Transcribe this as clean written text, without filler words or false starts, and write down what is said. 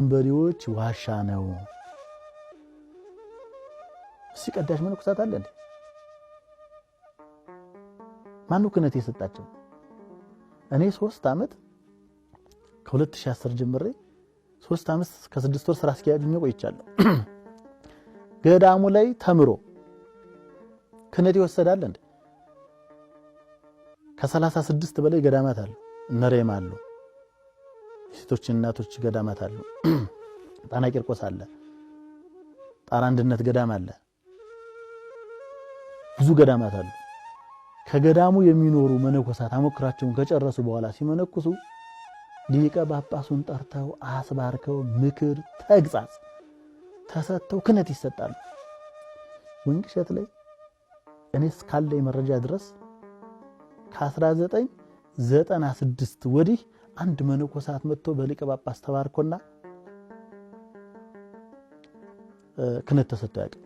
በሪዎች ዋሻ ነው። ሲቀዳሽ መነኮሳት አለ እንዴ? ማን ነው ክህነት የሰጣቸው? እኔ 3 ዓመት ከ2010 ጀምሬ 3 ዓመት ከ6 ወር ስራ አስኪያጅ ሆኜ ቆይቻለሁ። ገዳሙ ላይ ተምሮ ክህነት ይወሰዳል እንዴ? ከ36 በላይ ገዳማት አሉ። እነሬም አሉ። ሴቶች እናቶች ገዳማት አሉ። ጣና ቂርቆስ አለ። ጣራ አንድነት ገዳም አለ። ብዙ ገዳማት አሉ። ከገዳሙ የሚኖሩ መነኮሳት አመክራቸውን ከጨረሱ በኋላ ሲመነኩሱ ሊቀ ጳጳሱን ጠርተው አስባርከው ምክር ተግሳጽ ተሰጥተው ክህነት ይሰጣሉ። ወንቅሸት ላይ እኔ እስካለኝ መረጃ ድረስ ከ1996 ወዲህ አንድ መነኮሳት መጥቶ በሊቀ ጳጳስ ተባርኮና ክህነት ተሰጥቶ ያውቃል።